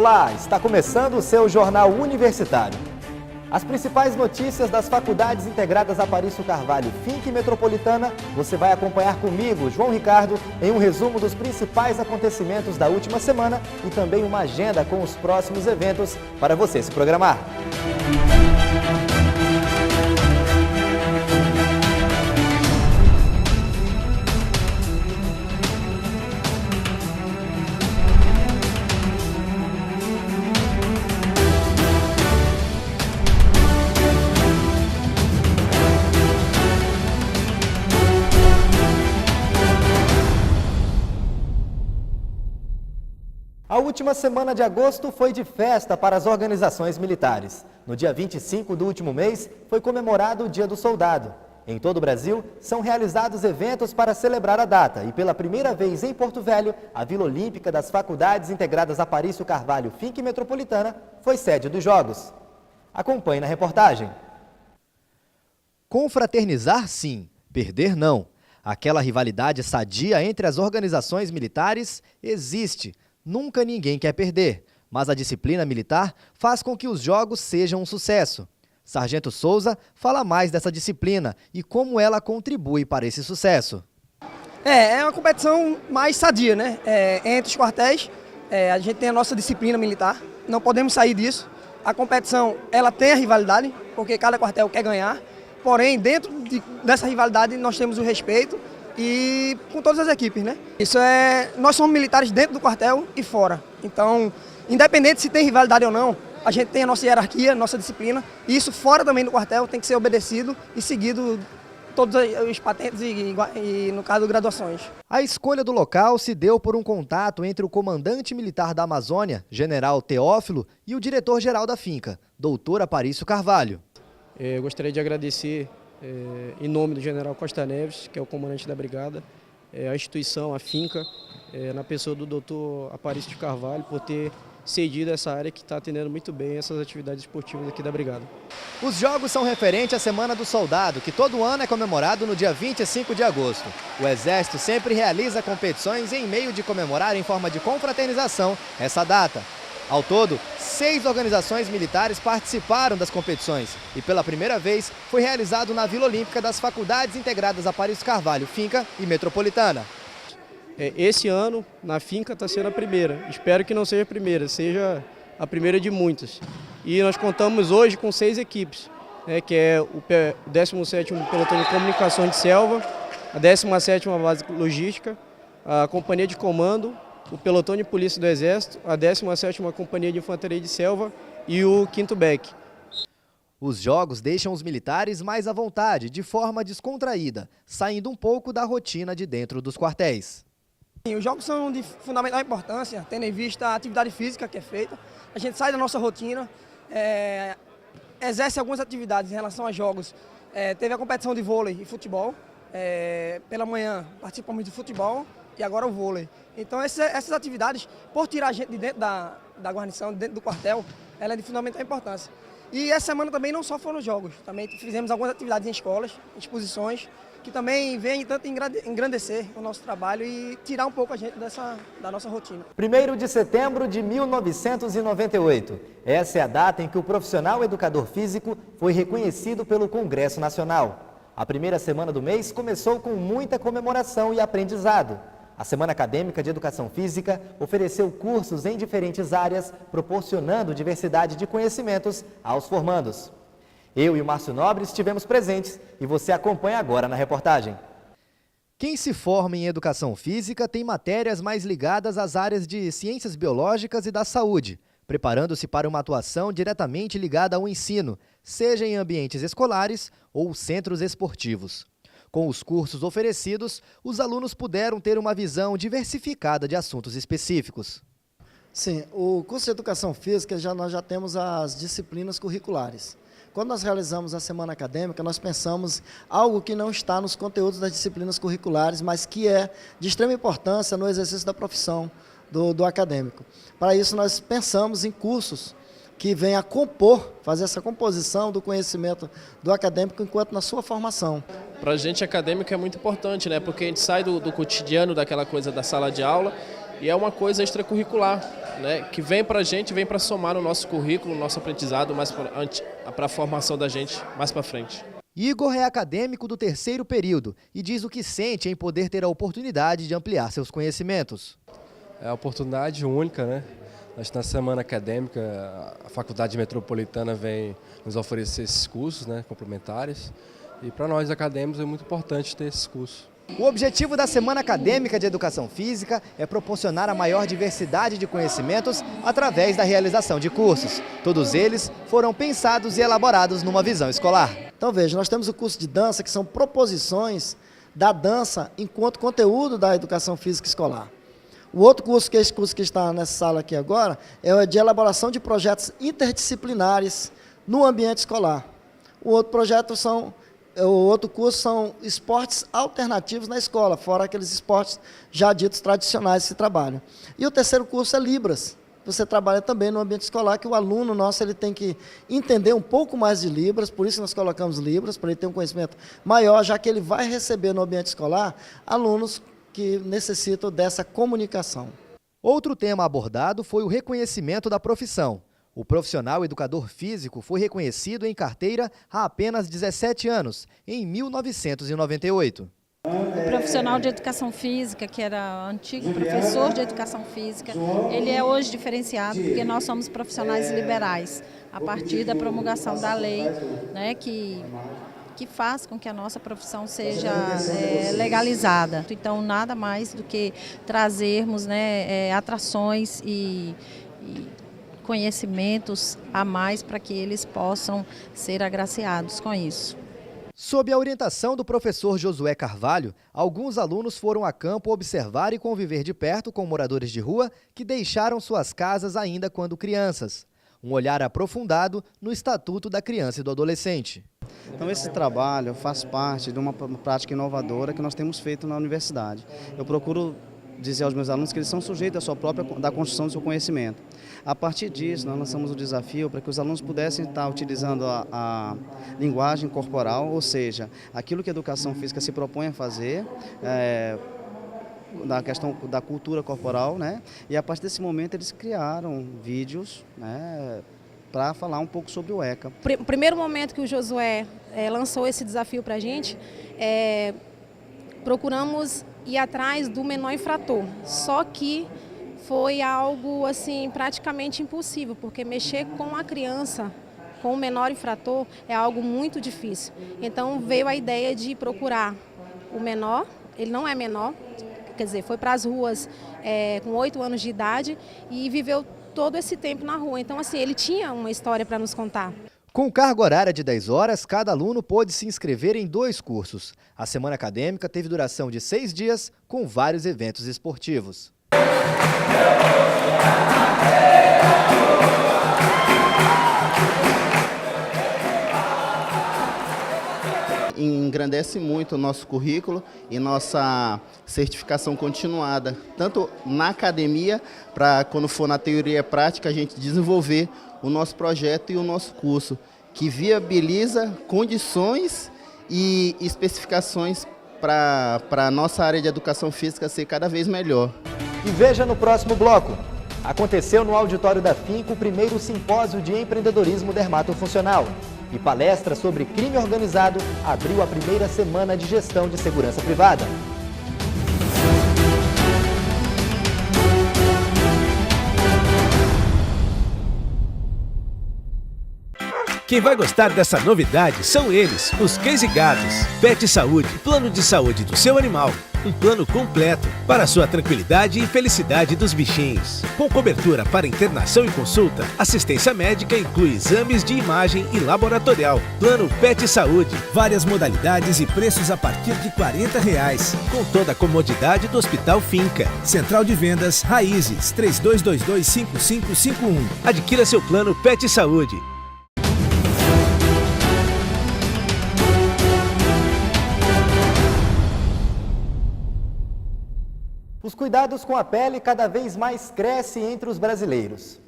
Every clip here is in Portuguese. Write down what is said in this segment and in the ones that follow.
Olá, está começando o seu Jornal Universitário. As principais notícias das Faculdades Integradas Aparício Carvalho, Finca e Metropolitana, você vai acompanhar comigo, João Ricardo, em um resumo dos principais acontecimentos da última semana e também uma agenda com os próximos eventos para você se programar. A última semana de agosto foi de festa para as organizações militares. No dia 25 do último mês, foi comemorado o Dia do Soldado. Em todo o Brasil, são realizados eventos para celebrar a data e, pela primeira vez em Porto Velho, a Vila Olímpica das Faculdades Integradas Aparício Carvalho, Finca e Metropolitana foi sede dos Jogos. Acompanhe na reportagem. Confraternizar, sim. Perder, não. Aquela rivalidade sadia entre as organizações militares existe. Nunca ninguém quer perder, mas a disciplina militar faz com que os jogos sejam um sucesso. Sargento Souza fala mais dessa disciplina e como ela contribui para esse sucesso. É uma competição mais sadia, né? Entre os quartéis, a gente tem a nossa disciplina militar, não podemos sair disso. A competição, ela tem a rivalidade, porque cada quartel quer ganhar, porém, dentro dessa rivalidade, nós temos o respeito e com todas as equipes, né? Nós somos militares dentro do quartel e fora. Então, independente se tem rivalidade ou não, a gente tem a nossa hierarquia, nossa disciplina, e isso fora também do quartel tem que ser obedecido e seguido todos os patentes e no caso, graduações. A escolha do local se deu por um contato entre o comandante militar da Amazônia, General Teófilo, e o diretor-geral da Finca, Doutor Aparício Carvalho. Eu gostaria de agradecer em nome do General Costa Neves, que é o comandante da brigada, a instituição, a Finca, na pessoa do Dr. Aparício de Carvalho, por ter cedido essa área que está atendendo muito bem essas atividades esportivas aqui da brigada. Os jogos são referentes à Semana do Soldado, que todo ano é comemorado no dia 25 de agosto. O Exército sempre realiza competições em meio de comemorar em forma de confraternização essa data. Ao todo, 6 organizações militares participaram das competições e pela primeira vez foi realizado na Vila Olímpica das Faculdades Integradas Aparício Carvalho, Finca e Metropolitana. Esse ano, na Finca, está sendo a primeira. Espero que não seja a primeira, seja a primeira de muitas. E nós contamos hoje com 6 equipes, que é o 17º Pelotão de Comunicações de Selva, a 17ª Base Logística, a Companhia de Comando, o Pelotão de Polícia do Exército, a 17ª Companhia de Infantaria de Selva e o 5º BEC. Os jogos deixam os militares mais à vontade, de forma descontraída, saindo um pouco da rotina de dentro dos quartéis. Os jogos são de fundamental importância, tendo em vista a atividade física que é feita. A gente sai da nossa rotina, exerce algumas atividades em relação a jogos. Teve a competição de vôlei e futebol, pela manhã participamos de futebol e agora o vôlei. Então essas atividades, por tirar a gente de dentro da guarnição, de dentro do quartel, ela é de fundamental importância. E essa semana também não só foram jogos, também fizemos algumas atividades em escolas, exposições, que também vêm tanto engrandecer o nosso trabalho e tirar um pouco a gente da nossa rotina. 1º de setembro de 1998. Essa é a data em que o profissional educador físico foi reconhecido pelo Congresso Nacional. A primeira semana do mês começou com muita comemoração e aprendizado. A Semana Acadêmica de Educação Física ofereceu cursos em diferentes áreas, proporcionando diversidade de conhecimentos aos formandos. Eu e o Márcio Nobre estivemos presentes e você acompanha agora na reportagem. Quem se forma em Educação Física tem matérias mais ligadas às áreas de Ciências Biológicas e da Saúde, preparando-se para uma atuação diretamente ligada ao ensino, seja em ambientes escolares ou centros esportivos. Com os cursos oferecidos, os alunos puderam ter uma visão diversificada de assuntos específicos. Sim, o curso de Educação Física nós já temos as disciplinas curriculares. Quando nós realizamos a semana acadêmica, nós pensamos algo que não está nos conteúdos das disciplinas curriculares, mas que é de extrema importância no exercício da profissão do acadêmico. Para isso, nós pensamos em cursos que venham a fazer essa composição do conhecimento do acadêmico enquanto na sua formação. Para a gente, acadêmico é muito importante, né? Porque a gente sai do cotidiano, daquela coisa da sala de aula, e é uma coisa extracurricular, né, que vem para a gente, vem para somar no nosso currículo, no nosso aprendizado, para a formação da gente mais para frente. Igor é acadêmico do 3º período e diz o que sente em poder ter a oportunidade de ampliar seus conhecimentos. É uma oportunidade única, né? Na semana acadêmica, a Faculdade Metropolitana vem nos oferecer esses cursos, né, complementares. E para nós acadêmicos é muito importante ter esses cursos. O objetivo da Semana Acadêmica de Educação Física é proporcionar a maior diversidade de conhecimentos através da realização de cursos. Todos eles foram pensados e elaborados numa visão escolar. Então veja, nós temos o curso de dança, que são proposições da dança enquanto conteúdo da educação física escolar. O outro curso, que é esse curso que está nessa sala aqui agora, é o de elaboração de projetos interdisciplinares no ambiente escolar. O outro curso são esportes alternativos na escola, fora aqueles esportes já ditos tradicionais que se trabalham. E o terceiro curso é Libras. Você trabalha também no ambiente escolar, que o aluno nosso ele tem que entender um pouco mais de Libras, por isso nós colocamos Libras, para ele ter um conhecimento maior, já que ele vai receber no ambiente escolar alunos que necessitam dessa comunicação. Outro tema abordado foi o reconhecimento da profissão. O profissional educador físico foi reconhecido em carteira há apenas 17 anos, em 1998. O profissional de educação física, que era antigo professor de educação física, ele é hoje diferenciado porque nós somos profissionais liberais, a partir da promulgação da lei, né, que faz com que a nossa profissão seja legalizada. Então, nada mais do que trazermos, né, atrações e conhecimentos a mais para que eles possam ser agraciados com isso. Sob a orientação do professor Josué Carvalho, alguns alunos foram a campo observar e conviver de perto com moradores de rua que deixaram suas casas ainda quando crianças. Um olhar aprofundado no Estatuto da Criança e do Adolescente. Então esse trabalho faz parte de uma prática inovadora que nós temos feito na universidade. Eu procuro dizer aos meus alunos que eles são sujeitos à sua própria da construção do seu conhecimento. A partir disso, nós lançamos o desafio para que os alunos pudessem estar utilizando a linguagem corporal, ou seja, aquilo que a educação física se propõe a fazer, da questão da cultura corporal, né? E a partir desse momento eles criaram vídeos, né, para falar um pouco sobre o ECA. O primeiro momento que o Josué lançou esse desafio para a gente, procuramos ir atrás do menor infrator, só que foi algo assim praticamente impossível, porque mexer com a criança, com o menor infrator, é algo muito difícil. Então veio a ideia de procurar o menor, ele não é menor, quer dizer, foi para as ruas com 8 anos de idade e viveu todo esse tempo na rua. Então assim, ele tinha uma história para nos contar. Com carga horária de 10 horas, cada aluno pôde se inscrever em 2 cursos. A semana acadêmica teve duração de 6 dias, com vários eventos esportivos. Engrandece muito o nosso currículo e nossa certificação continuada, tanto na academia, para quando for na teoria e prática, a gente desenvolver o nosso projeto e o nosso curso, que viabiliza condições e especificações para a nossa área de educação física ser cada vez melhor. E veja no próximo bloco. Aconteceu no auditório da Finca o primeiro simpósio de empreendedorismo dermatofuncional. E palestra sobre crime organizado abriu a primeira semana de gestão de segurança privada. Quem vai gostar dessa novidade são eles, os cães e gatos. Pet Saúde, plano de saúde do seu animal. Um plano completo para a sua tranquilidade e felicidade dos bichinhos. Com cobertura para internação e consulta, assistência médica inclui exames de imagem e laboratorial. Plano Pet Saúde, várias modalidades e preços a partir de R$40. Com toda a comodidade do Hospital Finca. Central de Vendas Raízes, 3222-5551. Adquira seu plano Pet Saúde. Os cuidados com a pele cada vez mais crescem entre os brasileiros.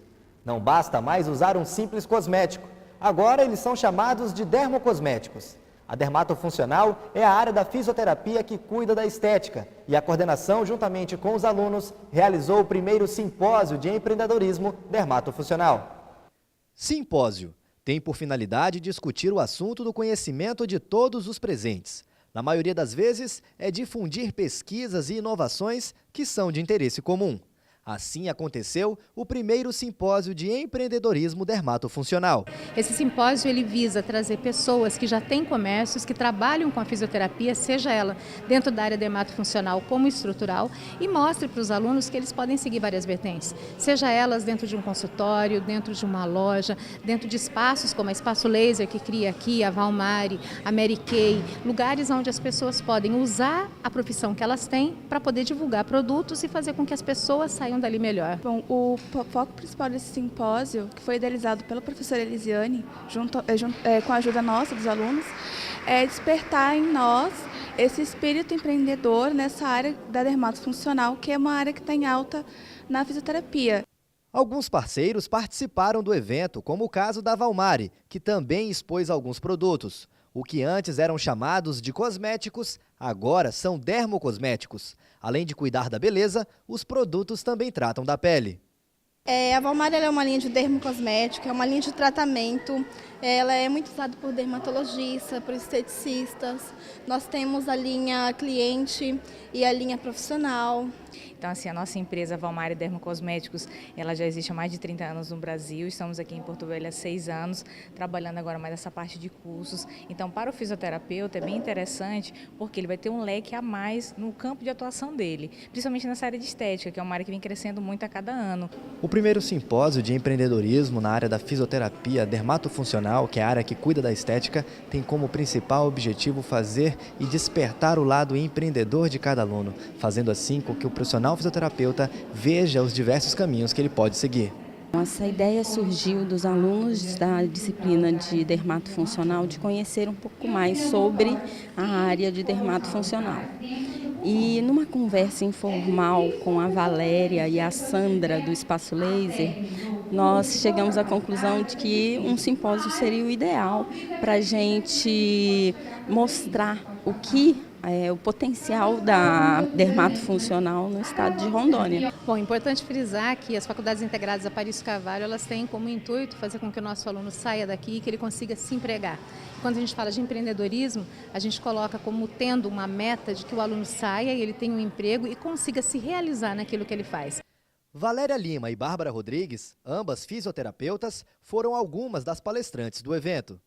Não basta mais usar um simples cosmético. Agora eles são chamados de dermocosméticos. A dermatofuncional é a área da fisioterapia que cuida da estética e a coordenação, juntamente com os alunos, realizou o primeiro simpósio de empreendedorismo dermatofuncional. Simpósio tem por finalidade discutir o assunto do conhecimento de todos os presentes. Na maioria das vezes, é difundir pesquisas e inovações que são de interesse comum. Assim aconteceu o primeiro simpósio de empreendedorismo dermatofuncional. Esse simpósio ele visa trazer pessoas que já têm comércios, que trabalham com a fisioterapia, seja ela dentro da área dermatofuncional como estrutural, e mostre para os alunos que eles podem seguir várias vertentes, seja elas dentro de um consultório, dentro de uma loja, dentro de espaços como a Espaço Laser que cria aqui, a Valmari, a Mary Kay, lugares onde as pessoas podem usar a profissão que elas têm para poder divulgar produtos e fazer com que as pessoas saiam dali melhor. Bom, o foco principal desse simpósio, que foi idealizado pela professora Elisiane, com a ajuda nossa, dos alunos, é despertar em nós esse espírito empreendedor nessa área da dermatofuncional, que é uma área que está em alta na fisioterapia. Alguns parceiros participaram do evento, como o caso da Valmari, que também expôs alguns produtos. O que antes eram chamados de cosméticos, agora são dermocosméticos. Além de cuidar da beleza, os produtos também tratam da pele. A Valmari é uma linha de dermocosmético, é uma linha de tratamento. Ela é muito usada por dermatologistas, por esteticistas. Nós temos a linha cliente e a linha profissional. Então, assim, a nossa empresa Valmari Dermocosméticos, ela já existe há mais de 30 anos no Brasil. Estamos aqui em Porto Velho há 6 anos, trabalhando agora mais essa parte de cursos. Então, para o fisioterapeuta é bem interessante, porque ele vai ter um leque a mais no campo de atuação dele, principalmente nessa área de estética, que é uma área que vem crescendo muito a cada ano. O primeiro simpósio de empreendedorismo na área da fisioterapia dermatofuncional, que é a área que cuida da estética, tem como principal objetivo fazer e despertar o lado empreendedor de cada aluno, fazendo assim com que o profissional fisioterapeuta veja os diversos caminhos que ele pode seguir. Nossa ideia surgiu dos alunos da disciplina de dermatofuncional de conhecer um pouco mais sobre a área de dermatofuncional. E numa conversa informal com a Valéria e a Sandra do Espaço Laser, nós chegamos à conclusão de que um simpósio seria o ideal para a gente mostrar o potencial da dermatofuncional no estado de Rondônia. Bom, é importante frisar que as faculdades integradas Aparício Carvalho, elas têm como intuito fazer com que o nosso aluno saia daqui e que ele consiga se empregar. Quando a gente fala de empreendedorismo, a gente coloca como tendo uma meta de que o aluno saia e ele tenha um emprego e consiga se realizar naquilo que ele faz. Valéria Lima e Bárbara Rodrigues, ambas fisioterapeutas, foram algumas das palestrantes do evento.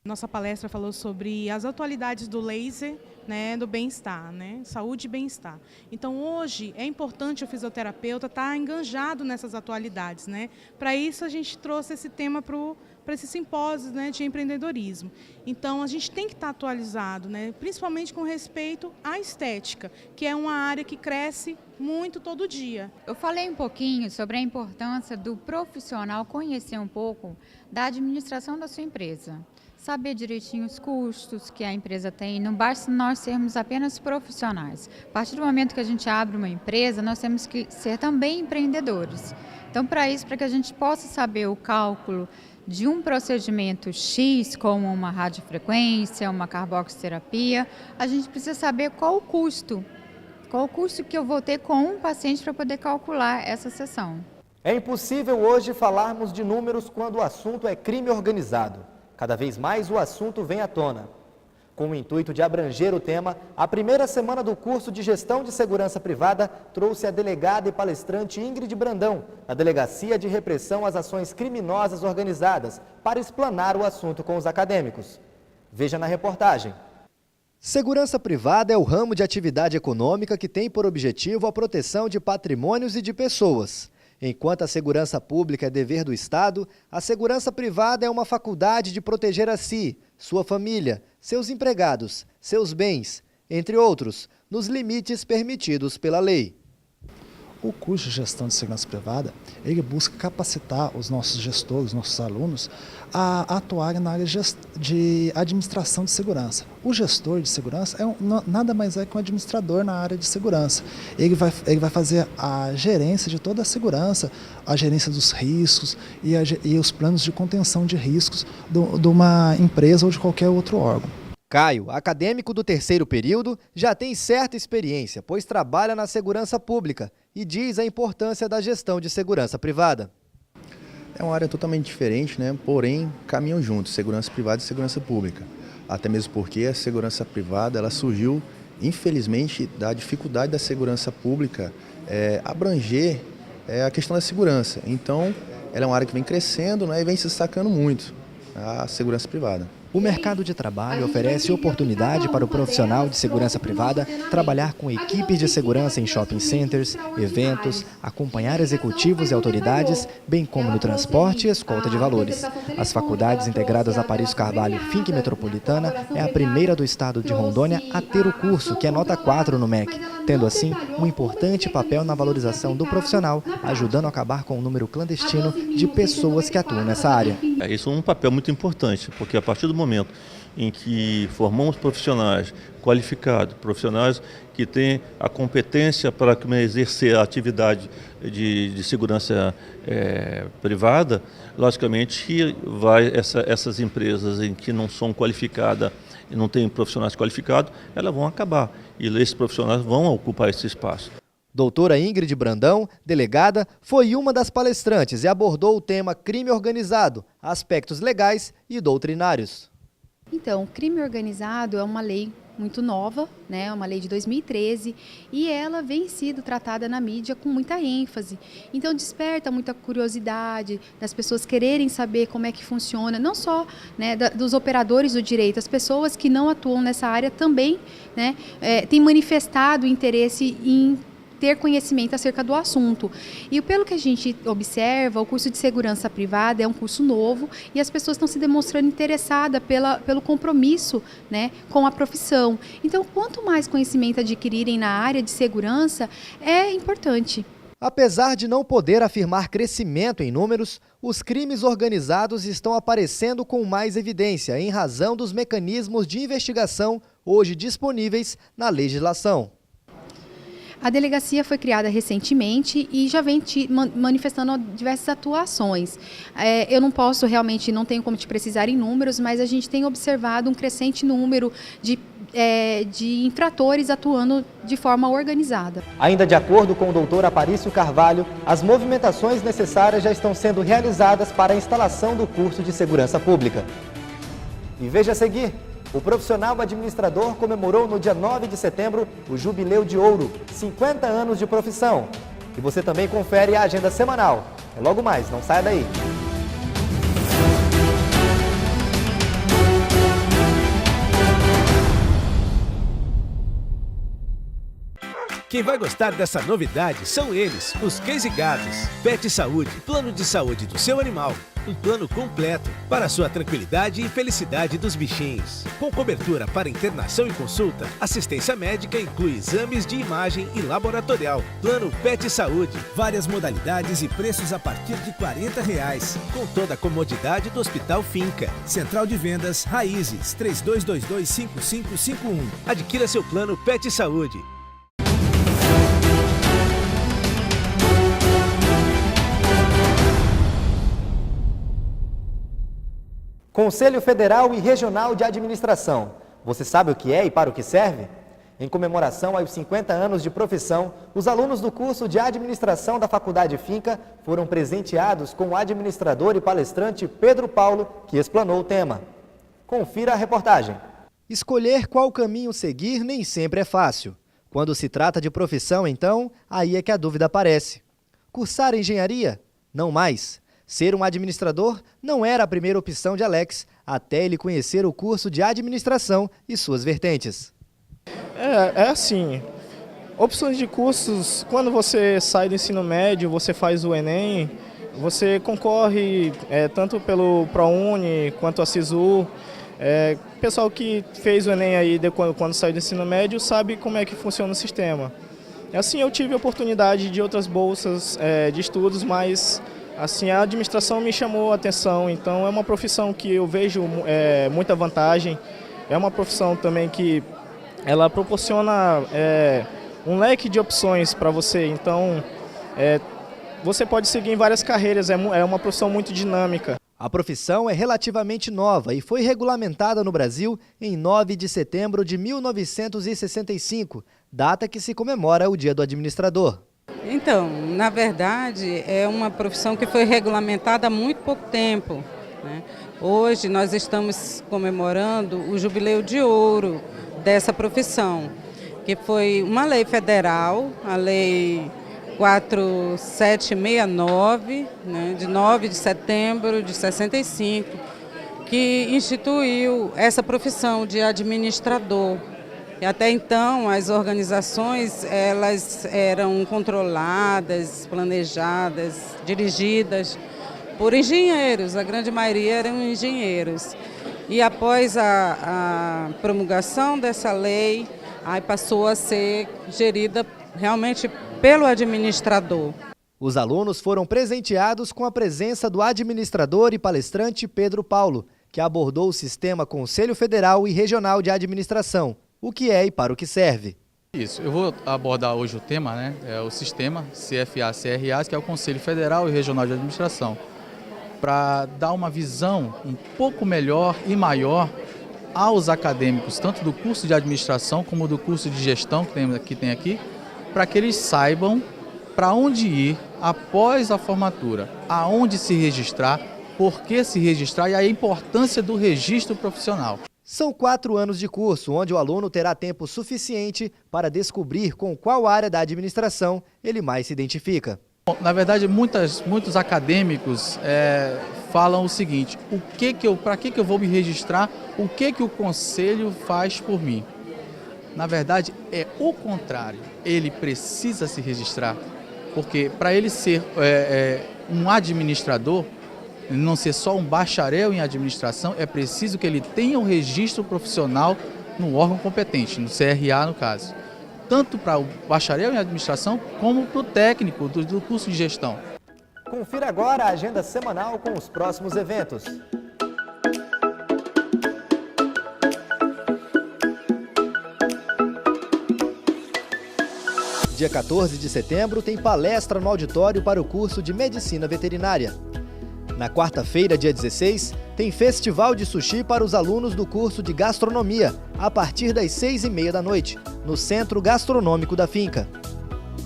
Nossa palestra falou sobre as atualidades do laser, do bem-estar, saúde e bem-estar. Então, hoje, é importante o fisioterapeuta estar enganjado nessas atualidades. Para isso, a gente trouxe esse tema para esse simpósio de empreendedorismo. Então, a gente tem que estar atualizado, principalmente com respeito à estética, que é uma área que cresce muito todo dia. Eu falei um pouquinho sobre a importância do profissional conhecer um pouco da administração da sua empresa. Saber direitinho os custos que a empresa tem, não basta nós sermos apenas profissionais. A partir do momento que a gente abre uma empresa, nós temos que ser também empreendedores. Então, para isso, para que a gente possa saber o cálculo de um procedimento X, como uma radiofrequência, uma carboxiterapia, a gente precisa saber qual o custo que eu vou ter com um paciente para poder calcular essa sessão. É impossível hoje falarmos de números quando o assunto é crime organizado. Cada vez mais o assunto vem à tona. Com o intuito de abranger o tema, a primeira semana do curso de Gestão de Segurança Privada trouxe a delegada e palestrante Ingrid Brandão, da Delegacia de Repressão às Ações Criminosas Organizadas, para explanar o assunto com os acadêmicos. Veja na reportagem. Segurança privada é o ramo de atividade econômica que tem por objetivo a proteção de patrimônios e de pessoas. Enquanto a segurança pública é dever do Estado, a segurança privada é uma faculdade de proteger a si, sua família, seus empregados, seus bens, entre outros, nos limites permitidos pela lei. O curso de Gestão de Segurança Privada, ele busca capacitar os nossos gestores, os nossos alunos, a atuarem na área de administração de segurança. O gestor de segurança nada mais é que um administrador na área de segurança. Ele vai fazer a gerência de toda a segurança, a gerência dos riscos e os planos de contenção de riscos de uma empresa ou de qualquer outro órgão. Caio, acadêmico do 3º período, já tem certa experiência, pois trabalha na segurança pública e diz a importância da gestão de segurança privada. É uma área totalmente diferente, né? Porém caminham juntos, segurança privada e segurança pública. Até mesmo porque a segurança privada ela surgiu, infelizmente, da dificuldade da segurança pública abranger a questão da segurança. Então, ela é uma área que vem crescendo, né, e vem se destacando muito, a segurança privada. O mercado de trabalho oferece oportunidade para o profissional de segurança privada trabalhar com equipes de segurança em shopping centers, eventos, acompanhar executivos e autoridades, bem como no transporte e escolta de valores. As faculdades integradas a Paris Carvalho Finca Metropolitana é a primeira do estado de Rondônia a ter o curso, que é nota 4 no MEC, tendo assim um importante papel na valorização do profissional, ajudando a acabar com o número clandestino de pessoas que atuam nessa área. Isso é um papel muito importante, porque a partir do momento em que formamos profissionais qualificados, profissionais que têm a competência para exercer a atividade de segurança privada, logicamente que essas empresas em que não são qualificadas e não têm profissionais qualificados, elas vão acabar e esses profissionais vão ocupar esse espaço. Doutora Ingrid Brandão, delegada, foi uma das palestrantes e abordou o tema crime organizado, aspectos legais e doutrinários. Então, crime organizado é uma lei muito nova, né? Uma lei de 2013, e ela vem sido tratada na mídia com muita ênfase. Então desperta muita curiosidade das pessoas quererem saber como é que funciona, não só, né, dos operadores do direito, as pessoas que não atuam nessa área também, né, têm manifestado interesse em ter conhecimento acerca do assunto. E pelo que a gente observa, o curso de segurança privada é um curso novo e as pessoas estão se demonstrando interessadas pelo compromisso, né, com a profissão. Então, quanto mais conhecimento adquirirem na área de segurança, é importante. Apesar de não poder afirmar crescimento em números, os crimes organizados estão aparecendo com mais evidência em razão dos mecanismos de investigação hoje disponíveis na legislação. A delegacia foi criada recentemente e já vem manifestando diversas atuações. Eu não posso realmente, não tenho como te precisar em números, mas a gente tem observado um crescente número de infratores atuando de forma organizada. Ainda de acordo com o doutor Aparício Carvalho, as movimentações necessárias já estão sendo realizadas para a instalação do curso de segurança pública. E veja a seguir. O profissional administrador comemorou no dia 9 de setembro o Jubileu de Ouro, 50 anos de profissão. E você também confere a agenda semanal. É logo mais, não saia daí. Quem vai gostar dessa novidade são eles, os Case Gatos. Pet Saúde, plano de saúde do seu animal. Um plano completo para a sua tranquilidade e felicidade dos bichinhos. Com cobertura para internação e consulta, assistência médica inclui exames de imagem e laboratorial. Plano Pet Saúde, várias modalidades e preços a partir de R$40. Com toda a comodidade do Hospital Finca. Central de Vendas Raízes, 3222-5551. Adquira seu plano Pet Saúde. Conselho Federal e Regional de Administração. Você sabe o que é e para o que serve? Em comemoração aos 50 anos de profissão, os alunos do curso de Administração da Faculdade Finca foram presenteados com o administrador e palestrante Pedro Paulo, que explanou o tema. Confira a reportagem. Escolher qual caminho seguir nem sempre é fácil. Quando se trata de profissão, então, aí é que a dúvida aparece. Cursar engenharia? Não mais. Ser um administrador não era a primeira opção de Alex, até ele conhecer o curso de administração e suas vertentes. É assim, opções de cursos, quando você sai do ensino médio, você faz o Enem, você concorre tanto pelo ProUni quanto a SISU. Pessoal que fez o Enem aí quando saiu do ensino médio sabe como é que funciona o sistema. Assim, eu tive a oportunidade de outras bolsas de estudos, mas assim, a administração me chamou a atenção, então é uma profissão que eu vejo muita vantagem, é uma profissão também que ela proporciona um leque de opções para você, então você pode seguir em várias carreiras, é uma profissão muito dinâmica. A profissão é relativamente nova e foi regulamentada no Brasil em 9 de setembro de 1965, data que se comemora o Dia do Administrador. Então, na verdade, é uma profissão que foi regulamentada há muito pouco tempo, né? Hoje nós estamos comemorando o jubileu de ouro dessa profissão, que foi uma lei federal, a Lei 4769, né, de 9 de setembro de 65, que instituiu essa profissão de administrador. E até então as organizações elas eram controladas, planejadas, dirigidas por engenheiros, a grande maioria eram engenheiros. E após a promulgação dessa lei, aí passou a ser gerida realmente pelo administrador. Os alunos foram presenteados com a presença do administrador e palestrante Pedro Paulo, que abordou o sistema Conselho Federal e Regional de Administração, o que é e para o que serve. Isso, eu vou abordar hoje o tema, né? É o sistema CFA-CRA, que é o Conselho Federal e Regional de Administração, para dar uma visão um pouco melhor e maior aos acadêmicos, tanto do curso de administração como do curso de gestão que tem aqui, para que eles saibam para onde ir após a formatura, aonde se registrar, por que se registrar e a importância do registro profissional. São 4 anos de curso, onde o aluno terá tempo suficiente para descobrir com qual área da administração ele mais se identifica. Na verdade, muitos acadêmicos falam o seguinte: para que eu vou me registrar? O que o conselho faz por mim? Na verdade, é o contrário. Ele precisa se registrar, porque para ele ser um administrador, não ser só um bacharel em administração, é preciso que ele tenha um registro profissional no órgão competente, no CRA no caso. Tanto para o bacharel em administração, como para o técnico do curso de gestão. Confira agora a agenda semanal com os próximos eventos. Dia 14 de setembro tem palestra no auditório para o curso de Medicina Veterinária. Na quarta-feira, dia 16, tem festival de sushi para os alunos do curso de Gastronomia, a partir das 6h30 da noite, no Centro Gastronômico da Finca.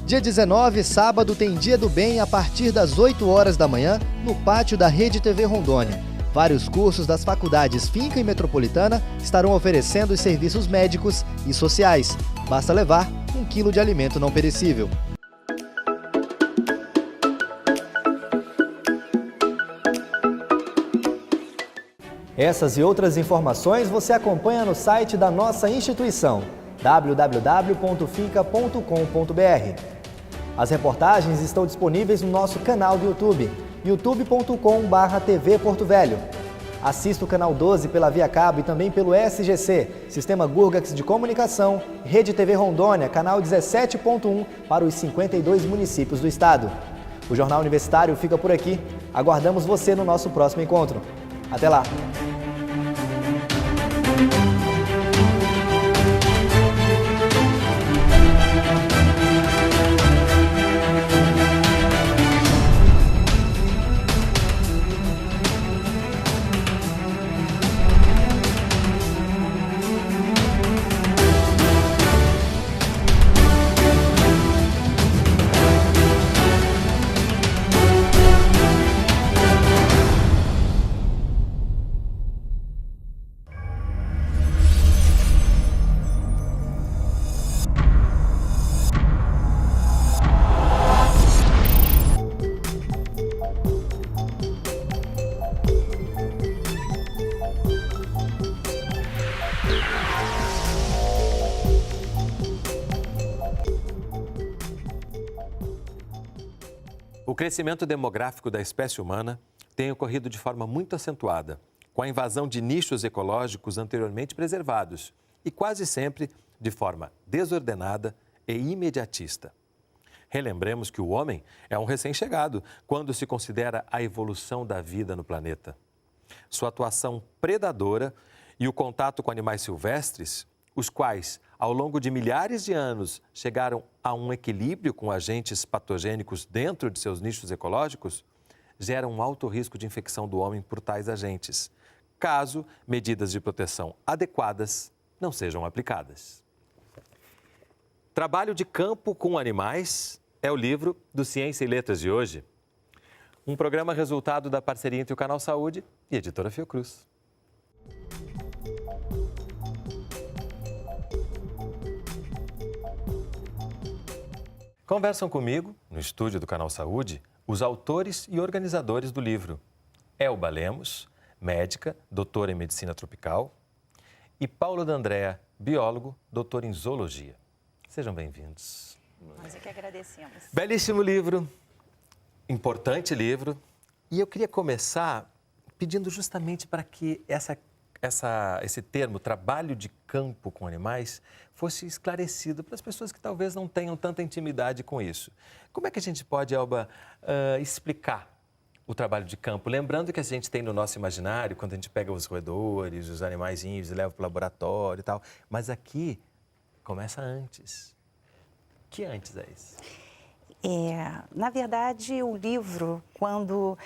Dia 19, sábado, tem Dia do Bem a partir das 8 horas da manhã, no pátio da Rede TV Rondônia. Vários cursos das faculdades Finca e Metropolitana estarão oferecendo os serviços médicos e sociais. Basta levar 1 quilo de alimento não perecível. Essas e outras informações você acompanha no site da nossa instituição, www.finca.com.br. As reportagens estão disponíveis no nosso canal do YouTube, youtube.com/TV Porto Velho. Assista o canal 12 pela Via Cabo e também pelo SGC, Sistema Gurgax de Comunicação, Rede TV Rondônia, canal 17.1 para os 52 municípios do estado. O Jornal Universitário fica por aqui. Aguardamos você no nosso próximo encontro. Até lá! O crescimento demográfico da espécie humana tem ocorrido de forma muito acentuada, com a invasão de nichos ecológicos anteriormente preservados e quase sempre de forma desordenada e imediatista. Relembremos que o homem é um recém-chegado quando se considera a evolução da vida no planeta. Sua atuação predadora e o contato com animais silvestres, os quais, ao longo de milhares de anos, chegaram a um equilíbrio com agentes patogênicos dentro de seus nichos ecológicos, geram um alto risco de infecção do homem por tais agentes, caso medidas de proteção adequadas não sejam aplicadas. Trabalho de campo com animais é o livro do Ciência e Letras de hoje. Um programa resultado da parceria entre o Canal Saúde e a Editora Fiocruz. Conversam comigo, no estúdio do Canal Saúde, os autores e organizadores do livro. Elba Lemos, médica, doutora em medicina tropical, e Paulo D'Andrea, biólogo, doutor em zoologia. Sejam bem-vindos. Nós é que agradecemos. Belíssimo livro, importante livro, e eu queria começar pedindo justamente para que esse termo, trabalho de campo com animais, fosse esclarecido para as pessoas que talvez não tenham tanta intimidade com isso. Como é que a gente pode, Elba, explicar o trabalho de campo? Lembrando que a gente tem no nosso imaginário, quando a gente pega os roedores, os animaizinhos e leva para o laboratório e tal, mas aqui começa antes. Que antes é isso? Na verdade, o livro, quando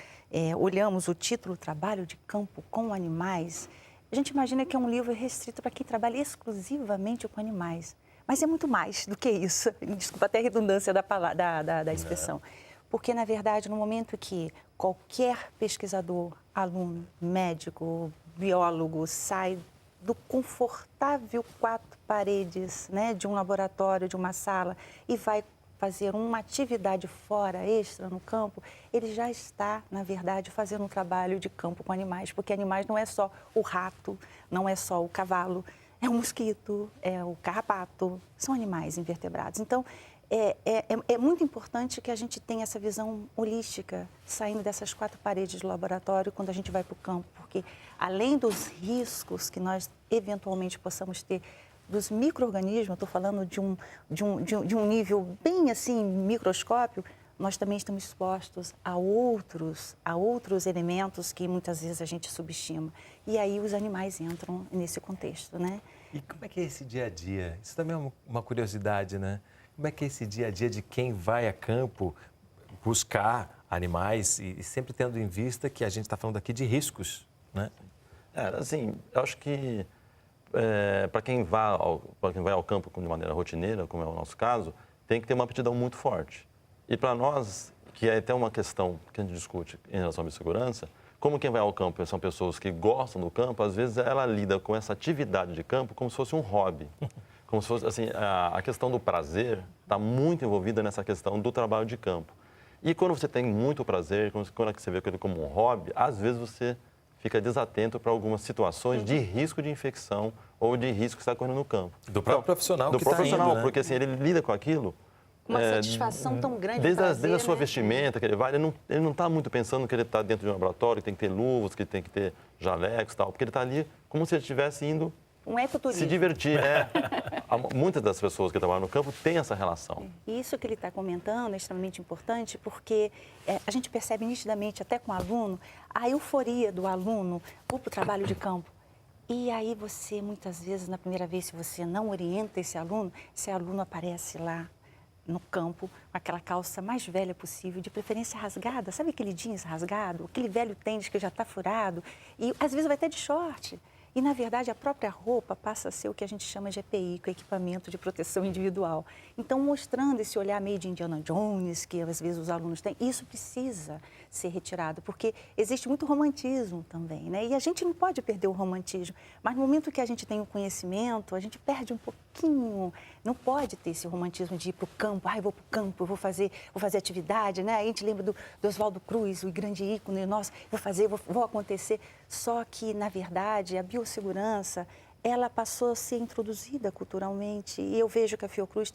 olhamos o título Trabalho de Campo com Animais, a gente imagina que é um livro restrito para quem trabalha exclusivamente com animais. Mas é muito mais do que isso. Desculpa até a redundância da expressão. Porque, na verdade, no momento que qualquer pesquisador, aluno, médico, biólogo sai do confortável quatro paredes, né, de um laboratório, de uma sala, e vai fazer uma atividade fora, extra, no campo, ele já está, na verdade, fazendo um trabalho de campo com animais, porque animais não é só o rato, não é só o cavalo, é o mosquito, é o carrapato, são animais invertebrados. Então, é muito importante que a gente tenha essa visão holística, saindo dessas quatro paredes do laboratório, quando a gente vai para o campo, porque além dos riscos que nós eventualmente possamos ter dos micro-organismos, estou falando de um nível bem assim, microscópio, nós também estamos expostos a outros elementos que muitas vezes a gente subestima. E aí os animais entram nesse contexto, né? E como é que é esse dia a dia? Isso também é uma curiosidade, né? Como é que é esse dia a dia de quem vai a campo buscar animais e sempre tendo em vista que a gente está falando aqui de riscos, né? Assim, eu acho que para quem vai ao campo de maneira rotineira, como é o nosso caso, tem que ter uma aptidão muito forte. E para nós, que é até uma questão que a gente discute em relação à biossegurança, como quem vai ao campo são pessoas que gostam do campo, às vezes ela lida com essa atividade de campo como se fosse um hobby. Como se fosse, assim, a questão do prazer está muito envolvida nessa questão do trabalho de campo. E quando você tem muito prazer, quando você vê aquilo como um hobby, às vezes você fica desatento para algumas situações de risco de infecção ou de risco que está ocorrendo no campo. Do próprio profissional do que profissional, está indo, né? porque assim, ele lida com aquilo. Uma satisfação tão grande. Desde a sua vestimenta que ele vai, ele não está muito pensando que ele está dentro de um laboratório, que tem que ter luvas, que tem que ter jalecos e tal, porque ele está ali como se ele estivesse indo um ecoturismo. Se divertir. Muitas das pessoas que trabalham no campo têm essa relação. E isso que ele está comentando é extremamente importante, porque a gente percebe nitidamente, até com o aluno, a euforia do aluno para o trabalho de campo. E aí você, muitas vezes, na primeira vez, se você não orienta esse aluno aparece lá no campo, com aquela calça mais velha possível, de preferência rasgada, sabe aquele jeans rasgado, aquele velho tênis que já está furado, e às vezes vai até de short. E, na verdade, a própria roupa passa a ser o que a gente chama de EPI, que é equipamento de proteção individual. Então, mostrando esse olhar meio de Indiana Jones, que às vezes os alunos têm, isso precisa ser retirado, porque existe muito romantismo também, né? E a gente não pode perder o romantismo, mas no momento que a gente tem o conhecimento, a gente perde um pouquinho, não pode ter esse romantismo de ir para o campo, eu vou para o campo, eu vou fazer atividade, né? A gente lembra do Oswaldo Cruz, o grande ícone, nossa, vou acontecer. Só que, na verdade, a biossegurança, ela passou a ser introduzida culturalmente e eu vejo que a Fiocruz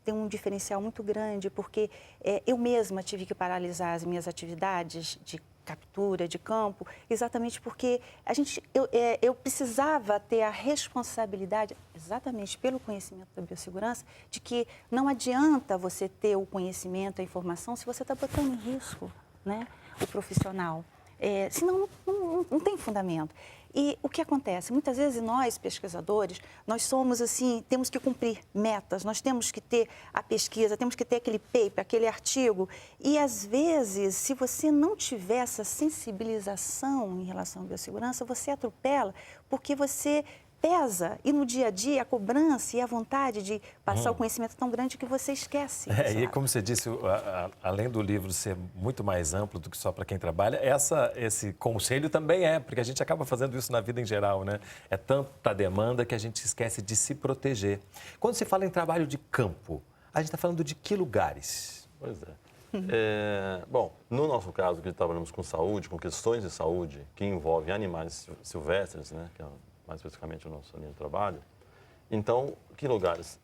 tem um diferencial muito grande, porque eu mesma tive que paralisar as minhas atividades de captura de campo, exatamente porque eu precisava ter a responsabilidade, exatamente pelo conhecimento da biossegurança, de que não adianta você ter o conhecimento, a informação, se você está botando em risco, né, o profissional. Senão não tem fundamento. E o que acontece? Muitas vezes nós, pesquisadores, nós somos assim, temos que cumprir metas, nós temos que ter a pesquisa, temos que ter aquele paper, aquele artigo. E às vezes, se você não tiver essa sensibilização em relação à biossegurança, você atropela, porque você pesa e no dia a dia a cobrança e a vontade de passar o conhecimento tão grande que você esquece. E como você disse, além do livro ser muito mais amplo do que só para quem trabalha, esse conselho também porque a gente acaba fazendo isso na vida em geral, né? É tanta demanda que a gente esquece de se proteger. Quando se fala em trabalho de campo, a gente está falando de que lugares? Pois é. Bom, no nosso caso, que trabalhamos com saúde, com questões de saúde que envolvem animais silvestres, né? Que é mais especificamente o nosso linha de trabalho. Então, que lugares?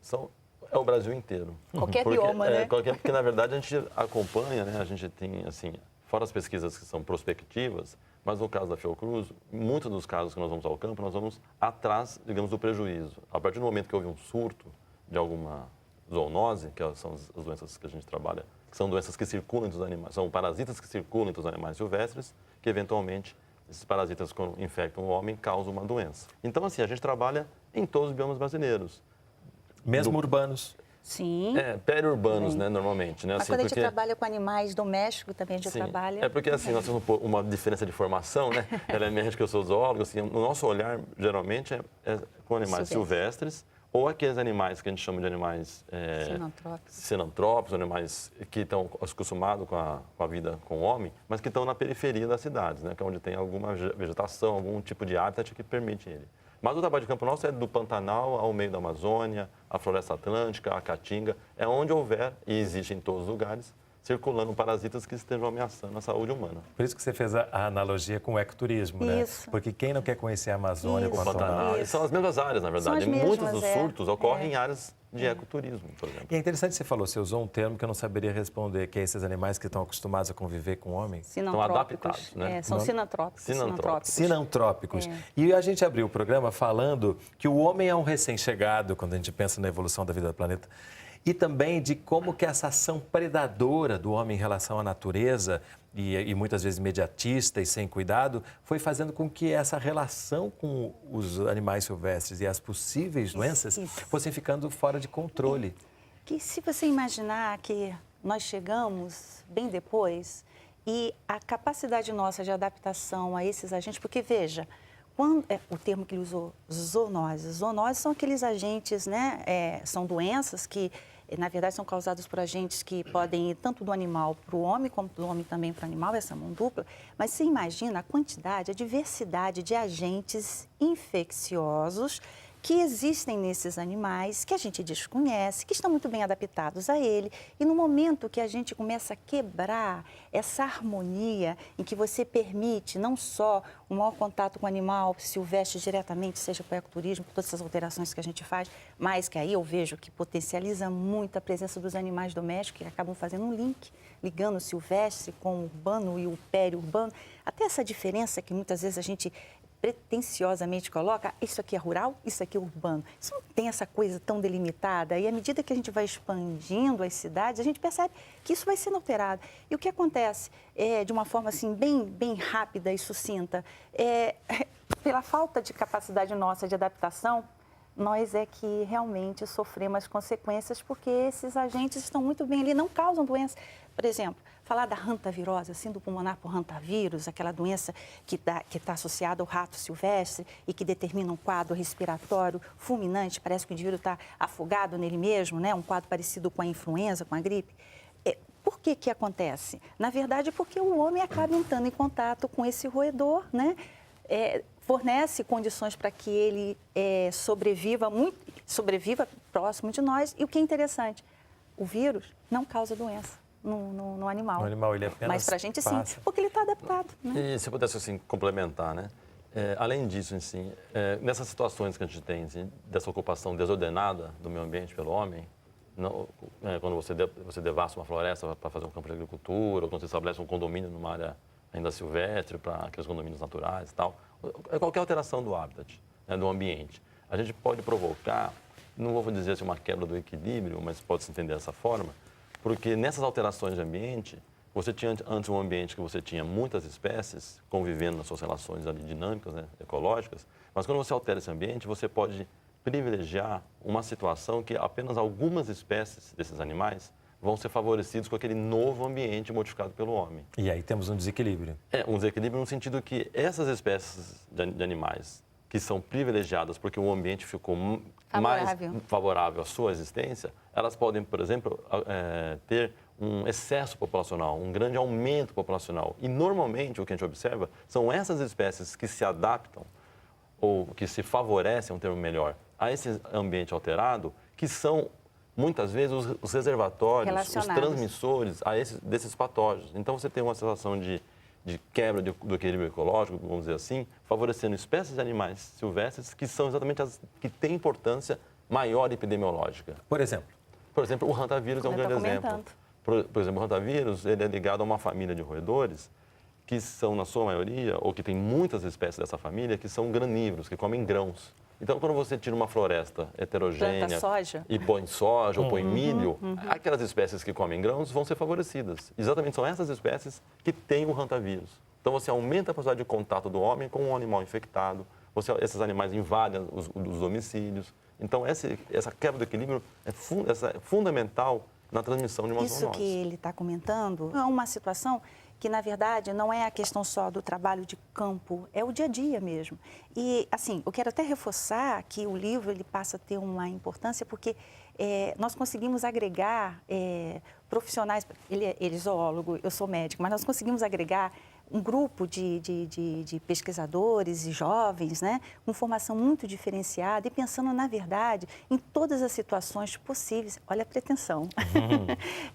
É o Brasil inteiro. Qualquer bioma, né? Porque, na verdade, a gente acompanha, né? A gente tem, assim, fora as pesquisas que são prospectivas, mas no caso da Fiocruz, muitos dos casos que nós vamos ao campo, nós vamos atrás, digamos, do prejuízo. A partir do momento que houve um surto de alguma zoonose, que são as doenças que a gente trabalha, que são doenças que circulam entre os animais, são parasitas que circulam entre os animais silvestres, que eventualmente esses parasitas, quando infectam o homem, causam uma doença. Então, assim, a gente trabalha em todos os biomas brasileiros. Mesmo urbanos? Sim. Periurbanos, né, normalmente. Né? Mas assim, quando a gente trabalha com animais domésticos, também a gente trabalha... É porque, assim, nós temos uma diferença de formação, né? Ela é médica, eu sou zoólogo, assim, o nosso olhar, geralmente, é com animais silvestres, ou aqueles animais que a gente chama de animais sinantrópicos, animais que estão acostumados com a vida com o homem, mas que estão na periferia das cidades, né? Que é onde tem alguma vegetação, algum tipo de hábitat que permite ele. Mas o trabalho de campo nosso é do Pantanal ao meio da Amazônia, a Floresta Atlântica, a Caatinga, é onde houver, e existe em todos os lugares, circulando parasitas que estejam ameaçando a saúde humana. Por isso que você fez a analogia com o ecoturismo, né? Porque quem não quer conhecer a Amazônia, o Pantanal... São as mesmas áreas, na verdade. Muitos dos surtos ocorrem em áreas de ecoturismo, por exemplo. E é interessante que você falou, você usou um termo que eu não saberia responder, que é esses animais que estão acostumados a conviver com o homem. Estão adaptados, né? São sinantrópicos. Sinantrópicos. E a gente abriu o programa falando que o homem é um recém-chegado, quando a gente pensa na evolução da vida do planeta, e também de como que essa ação predadora do homem em relação à natureza, e muitas vezes imediatista e sem cuidado, foi fazendo com que essa relação com os animais silvestres e as possíveis doenças fossem ficando fora de controle. Que se você imaginar que nós chegamos bem depois e a capacidade nossa de adaptação a esses agentes, porque veja, o termo que ele usou, zoonoses. Zoonoses são aqueles agentes, né? São doenças que, na verdade, são causadas por agentes que podem ir tanto do animal para o homem, como do homem também para o animal, essa mão dupla. Mas você imagina a quantidade, a diversidade de agentes infecciosos que existem nesses animais, que a gente desconhece, que estão muito bem adaptados a ele. E no momento que a gente começa a quebrar essa harmonia em que você permite não só o maior contato com o animal silvestre diretamente, seja para o ecoturismo, por todas essas alterações que a gente faz, mas que aí eu vejo que potencializa muito a presença dos animais domésticos, que acabam fazendo um link, ligando o silvestre com o urbano e o periurbano. Até essa diferença que muitas vezes a gente pretensiosamente coloca, isso aqui é rural, isso aqui é urbano. Isso não tem essa coisa tão delimitada. E à medida que a gente vai expandindo as cidades, a gente percebe que isso vai sendo alterado. E o que acontece, de uma forma assim, bem rápida e sucinta, pela falta de capacidade nossa de adaptação, nós é que realmente sofremos as consequências, porque esses agentes estão muito bem ali, não causam doença. Por exemplo, falar da hantavirose, síndrome pulmonar por hantavírus, aquela doença que está associada ao rato silvestre e que determina um quadro respiratório fulminante, parece que o indivíduo está afogado nele mesmo, né? Um quadro parecido com a influenza, com a gripe. Por que acontece? Na verdade, porque o homem acaba entrando em contato com esse roedor, né? Fornece condições para que ele sobreviva próximo de nós. E o que é interessante, o vírus não causa doença no animal. No animal ele apenas Mas para a gente passa. sim, porque ele está adaptado. Né? E se eu pudesse assim, complementar, né? Além disso, assim, nessas situações que a gente tem, assim, dessa ocupação desordenada do meio ambiente pelo homem, quando você devasta uma floresta para fazer um campo de agricultura, ou quando você estabelece um condomínio numa área ainda silvestre, para aqueles condomínios naturais e tal, qualquer alteração do habitat, né, do ambiente, a gente pode provocar, não vou dizer assim, uma quebra do equilíbrio, mas pode-se entender dessa forma, porque nessas alterações de ambiente, você tinha antes um ambiente que você tinha muitas espécies convivendo nas suas relações ali dinâmicas, né, ecológicas, mas quando você altera esse ambiente, você pode privilegiar uma situação que apenas algumas espécies desses animais vão ser favorecidos com aquele novo ambiente modificado pelo homem. E aí temos um desequilíbrio. Um desequilíbrio no sentido que essas espécies de animais que são privilegiadas porque o ambiente ficou mais favorável à sua existência, elas podem, por exemplo, ter um excesso populacional, um grande aumento populacional. E, normalmente, o que a gente observa são essas espécies que se adaptam ou que se favorecem, um termo melhor, a esse ambiente alterado, que são, muitas vezes, os reservatórios, os transmissores desses patógenos. Então, você tem uma situação de quebra do equilíbrio ecológico, vamos dizer assim, favorecendo espécies de animais silvestres que são exatamente as que têm importância maior epidemiológica. Por exemplo? Por exemplo, o hantavírus é um grande exemplo. Por exemplo, o hantavírus ele é ligado a uma família de roedores que são, na sua maioria, ou que tem muitas espécies dessa família, que são granívoros, que comem grãos. Então, quando você tira uma floresta heterogênea e põe soja ou põe milho, aquelas espécies que comem grãos vão ser favorecidas. Exatamente, são essas espécies que têm o hantavírus. Então, você aumenta a possibilidade de contato do homem com um animal infectado, esses animais invadem os domicílios. Então, essa quebra do equilíbrio é fundamental na transmissão de uma zoonose. Isso que ele está comentando é uma situação que, na verdade, não é a questão só do trabalho de campo, é o dia a dia mesmo. E, assim, eu quero até reforçar que o livro ele passa a ter uma importância porque nós conseguimos agregar profissionais, ele é zoólogo, eu sou médico, mas nós conseguimos agregar um grupo de pesquisadores e jovens, né, com formação muito diferenciada e pensando, na verdade, em todas as situações possíveis, olha a pretensão,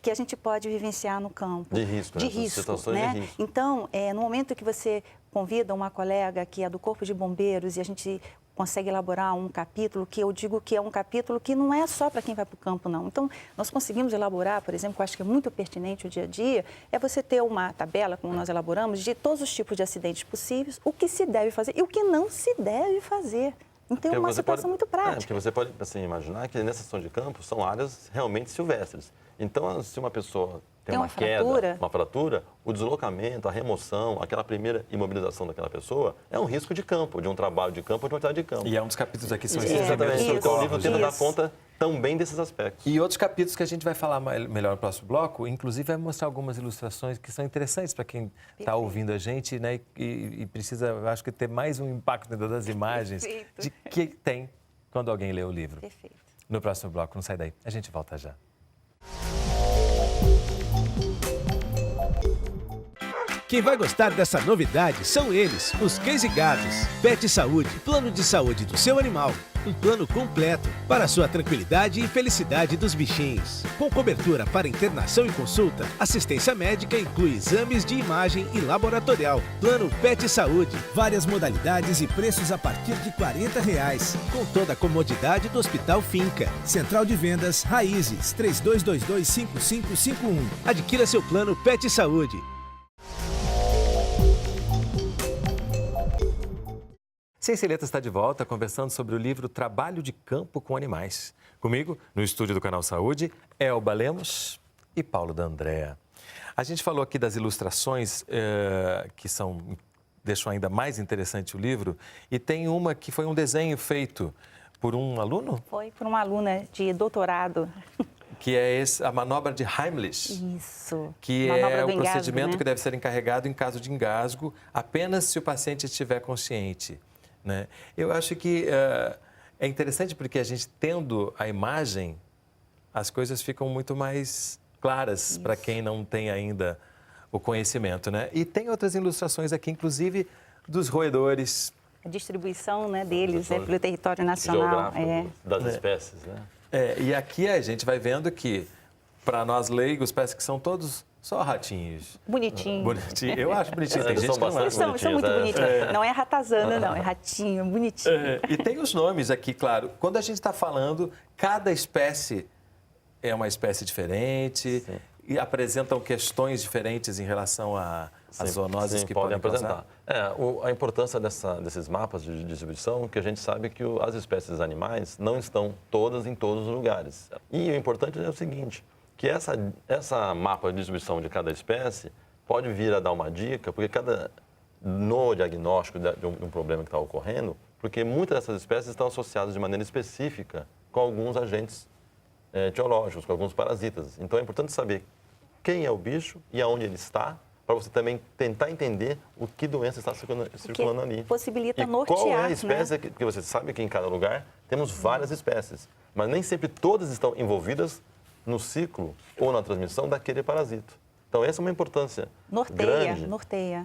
que a gente pode vivenciar no campo. De risco, situações né? de risco. Então, no momento que você convida uma colega que é do Corpo de Bombeiros e a gente consegue elaborar um capítulo que eu digo que é um capítulo que não é só para quem vai para o campo, não. Então, nós conseguimos elaborar, por exemplo, que eu acho que é muito pertinente o dia a dia, é você ter uma tabela, como nós elaboramos, de todos os tipos de acidentes possíveis, o que se deve fazer e o que não se deve fazer. Então, é uma situação muito prática. Porque você pode assim, imaginar que nessa situação de campo são áreas realmente silvestres. Então, se uma pessoa tem uma queda, uma fratura, o deslocamento, a remoção, aquela primeira imobilização daquela pessoa é um risco de campo, de um trabalho de campo, de uma atividade de campo. E é um dos capítulos aqui que são exatamente. Então, o livro tenta dar conta também desses aspectos. E outros capítulos que a gente vai falar melhor no próximo bloco, inclusive vai mostrar algumas ilustrações que são interessantes para quem está ouvindo a gente, né? E precisa, eu acho que, ter mais um impacto dentro das imagens de que tem quando alguém lê o livro. Perfeito. No próximo bloco, não sai daí. A gente volta já. Quem vai gostar dessa novidade são eles, os cães e gatos. Pet Saúde, plano de saúde do seu animal. Um plano completo para a sua tranquilidade e felicidade dos bichinhos. Com cobertura para internação e consulta, assistência médica inclui exames de imagem e laboratorial. Plano Pet Saúde, várias modalidades e preços a partir de R$40. Com toda a comodidade do Hospital Finca. Central de Vendas Raízes, 3222-5551. Adquira seu plano Pet Saúde. Ciência e Letras está de volta conversando sobre o livro Trabalho de Campo com Animais. Comigo, no estúdio do Canal Saúde, Elba Lemos e Paulo D'Andrea. A gente falou aqui das ilustrações que deixam ainda mais interessante o livro, e tem uma que foi um desenho feito por um aluno? Foi por uma aluna de doutorado. Que é a manobra de Heimlich. Isso. Que é o procedimento que deve ser encarregado em caso de engasgo, apenas se o paciente estiver consciente. Né? Eu acho que é interessante porque a gente, tendo a imagem, as coisas ficam muito mais claras para quem não tem ainda o conhecimento, né? E tem outras ilustrações aqui, inclusive dos roedores. A distribuição, né, deles pelo território nacional. Das espécies, né? E aqui a gente vai vendo que, para nós leigos, parece que são todos só ratinhos. Bonitinho. Bonitinho. Eu acho bonitinho. Tem gente que não acha. São muito bonitinhos. Não é ratazana, não. É ratinho, bonitinho. E tem os nomes aqui, claro. Quando a gente está falando, cada espécie é uma espécie diferente. Sim. E apresentam questões diferentes em relação às zoonoses que podem apresentar. A importância desses mapas de distribuição, que a gente sabe que as espécies animais não estão todas em todos os lugares. E o importante é o seguinte, que essa mapa de distribuição de cada espécie pode vir a dar uma dica, porque no diagnóstico de um problema que está ocorrendo, porque muitas dessas espécies estão associadas de maneira específica com alguns agentes etiológicos, com alguns parasitas. Então é importante saber quem é o bicho e aonde ele está, para você também tentar entender o que doença está circulando ali. Possibilita nortear, qual é a espécie, né? Porque você sabe que em cada lugar temos várias espécies, mas nem sempre todas estão envolvidas no ciclo ou na transmissão daquele parasito. Então essa é uma importância grande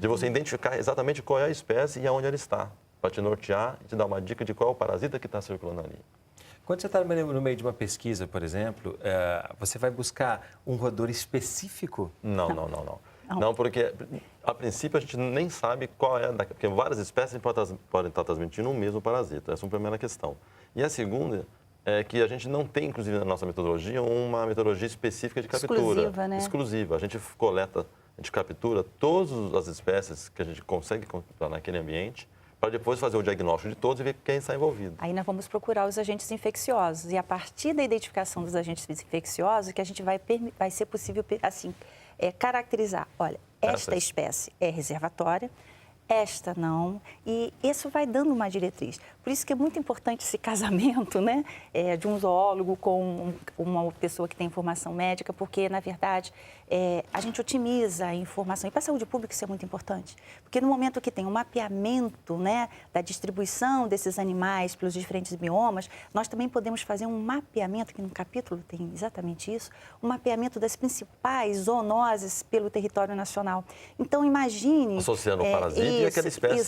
de você identificar exatamente qual é a espécie e aonde ela está, para te nortear e te dar uma dica de qual é o parasita que está circulando ali. Quando você está no meio de uma pesquisa, por exemplo, você vai buscar um roedor específico? Não. Não, porque a princípio a gente nem sabe qual é, porque várias espécies podem estar transmitindo o mesmo parasita. Essa é uma primeira questão. E a segunda é que a gente não tem, inclusive na nossa metodologia, uma metodologia específica de captura. Exclusiva, né? Exclusiva. A gente coleta, a gente captura todas as espécies que a gente consegue capturar naquele ambiente, para depois fazer o diagnóstico de todos e ver quem está envolvido. Aí nós vamos procurar os agentes infecciosos e a partir da identificação dos agentes infecciosos que a gente vai ser possível, assim, caracterizar, olha, esta espécie é reservatória, esta não, e isso vai dando uma diretriz. Por isso que é muito importante esse casamento, né, de um zoólogo com uma pessoa que tem formação médica, porque, na verdade, a gente otimiza a informação. E para a saúde pública isso é muito importante, porque no momento que tem um mapeamento, né, da distribuição desses animais pelos diferentes biomas, nós também podemos fazer um mapeamento, que no capítulo tem exatamente isso, um mapeamento das principais zoonoses pelo território nacional. Então, imagine... Associando o parasita e aquela espécie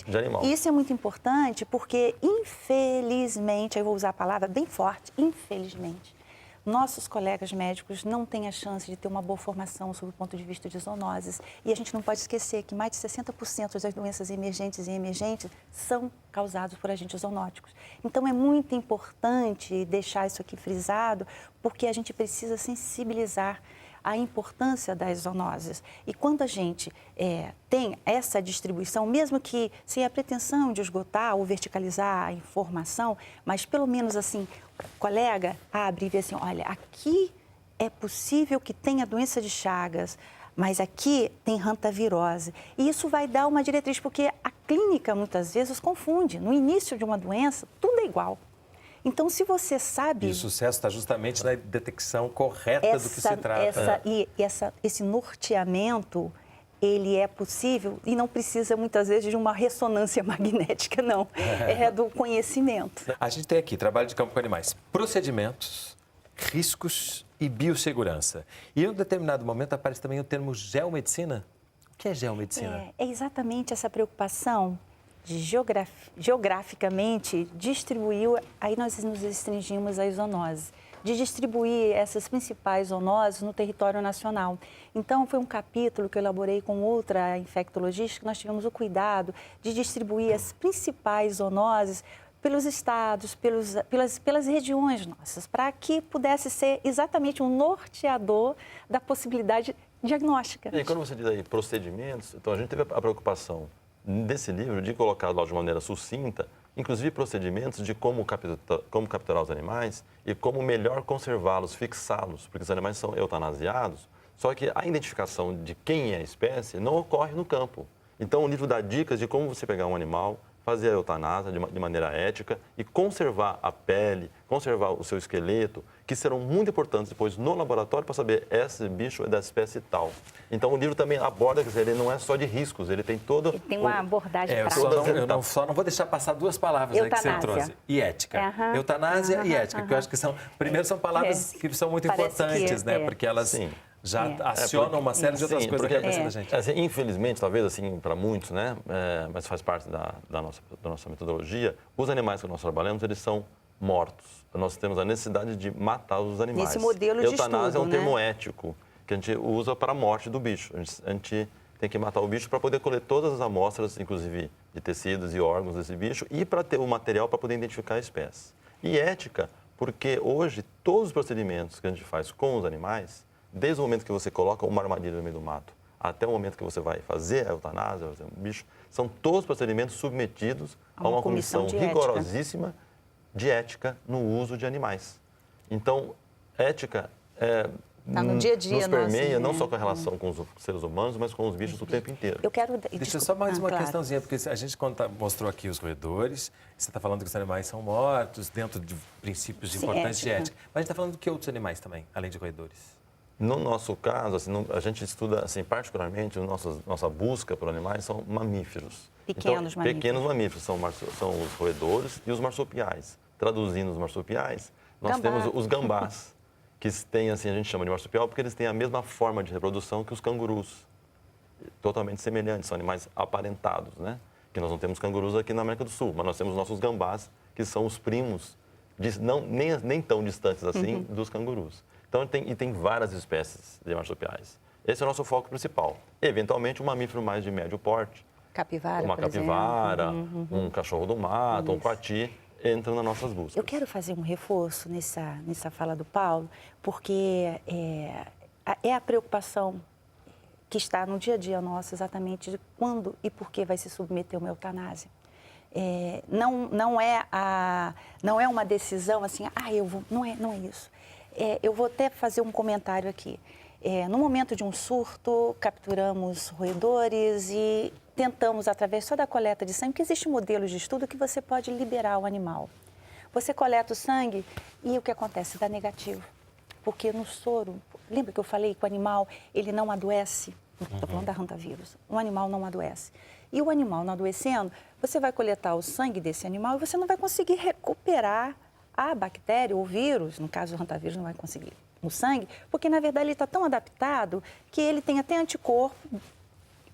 de animal. Isso é muito importante porque, infelizmente, eu vou usar a palavra bem forte, infelizmente, nossos colegas médicos não têm a chance de ter uma boa formação sob o ponto de vista de zoonoses. E a gente não pode esquecer que mais de 60% das doenças emergentes e emergentes são causadas por agentes zoonóticos. Então, é muito importante deixar isso aqui frisado, porque a gente precisa sensibilizar a importância das zoonoses. E quando a gente tem essa distribuição, mesmo que sem a pretensão de esgotar ou verticalizar a informação, mas pelo menos assim, o colega abre e vê assim, olha, aqui é possível que tenha doença de Chagas, mas aqui tem hantavirose. E isso vai dar uma diretriz, porque a clínica muitas vezes confunde. No início de uma doença, tudo é igual. Então, se você sabe... E o sucesso está justamente na detecção correta do que se trata. Esse norteamento, ele é possível e não precisa, muitas vezes, de uma ressonância magnética, não. É do conhecimento. A gente tem aqui trabalho de campo com animais, procedimentos, riscos e biossegurança. E em um determinado momento aparece também o termo geomedicina. O que é geomedicina? É exatamente essa preocupação de geograficamente distribuir, aí nós nos restringimos às zoonoses, de distribuir essas principais zoonoses no território nacional. Então, foi um capítulo que eu elaborei com outra infectologista, que nós tivemos o cuidado de distribuir as principais zoonoses pelos estados, pelas regiões nossas, para que pudesse ser exatamente um norteador da possibilidade diagnóstica. E quando você diz aí procedimentos, então a gente teve a preocupação desse livro de colocar lá de maneira sucinta, inclusive procedimentos de como capturar os animais e como melhor conservá-los, fixá-los, porque os animais são eutanasiados, só que a identificação de quem é a espécie não ocorre no campo. Então o livro dá dicas de como você pegar um animal, fazer a eutanásia de maneira ética e conservar a pele, conservar o seu esqueleto, que serão muito importantes depois no laboratório para saber esse bicho é da espécie tal. Então o livro também aborda, quer dizer, ele não é só de riscos, ele tem todo... Ele tem uma abordagem prática. Eu só não vou deixar passar duas palavras aí que você trouxe. E ética. Eutanásia e ética, que eu acho que são palavras que são muito importantes, né? Porque elas... já acionam uma série de outras coisas na cabeça da gente. Assim, infelizmente, talvez assim, para muitos, né, mas faz parte da nossa metodologia, os animais que nós trabalhamos, eles são mortos. Nós temos a necessidade de matar os animais. Nesse modelo de eutanásia estudo, é um termo ético, que a gente usa para a morte do bicho. A gente tem que matar o bicho para poder colher todas as amostras, inclusive de tecidos e órgãos desse bicho, e para ter o material para poder identificar a espécie. E ética, porque hoje todos os procedimentos que a gente faz com os animais, desde o momento que você coloca uma armadilha no meio do mato até o momento que você vai fazer a eutanásia, fazer um bicho, são todos procedimentos submetidos a uma comissão rigorosíssima de ética no uso de animais. Então, ética Está no dia a dia nos permeia, nosso, não só com a relação com os seres humanos, mas com os bichos o tempo inteiro. Eu quero... Deixa eu só mais uma claro. questãozinha, porque a gente mostrou aqui os roedores, você está falando que os animais são mortos dentro de princípios importantes de ética. Mas a gente está falando de que outros animais também, além de roedores? No nosso caso, assim, a gente estuda, assim, particularmente, nossa busca por animais são mamíferos. Pequenos mamíferos. Pequenos mamíferos, são os roedores e os marsupiais. Traduzindo os marsupiais, nós temos os gambás, que têm, assim, a gente chama de marsupial porque eles têm a mesma forma de reprodução que os cangurus. Totalmente semelhantes, são animais aparentados, né? Que nós não temos cangurus aqui na América do Sul, mas nós temos nossos gambás, que são os primos, nem tão distantes assim, dos cangurus. Então, tem várias espécies de marsupiais. Esse é o nosso foco principal. Eventualmente, um mamífero mais de médio porte. Capivara, uma capivara, um cachorro do mato, um coati, entram nas nossas buscas. Eu quero fazer um reforço nessa fala do Paulo, porque é a preocupação que está no dia a dia nosso, exatamente de quando e por que vai se submeter uma eutanásia. Não é uma decisão assim, eu vou, não é isso. Eu vou até fazer um comentário aqui. No momento de um surto, capturamos roedores e tentamos, através só da coleta de sangue, porque existem modelos de estudo que você pode liberar o animal. Você coleta o sangue e o que acontece? Dá negativo. Porque no soro, lembra que eu falei que o animal, ele não adoece? Estou falando da hantavírus. O animal não adoece. E o animal não adoecendo, você vai coletar o sangue desse animal e você não vai conseguir recuperar a bactéria ou vírus, no caso do hantavírus não vai conseguir no sangue, porque na verdade ele está tão adaptado que ele tem até anticorpo,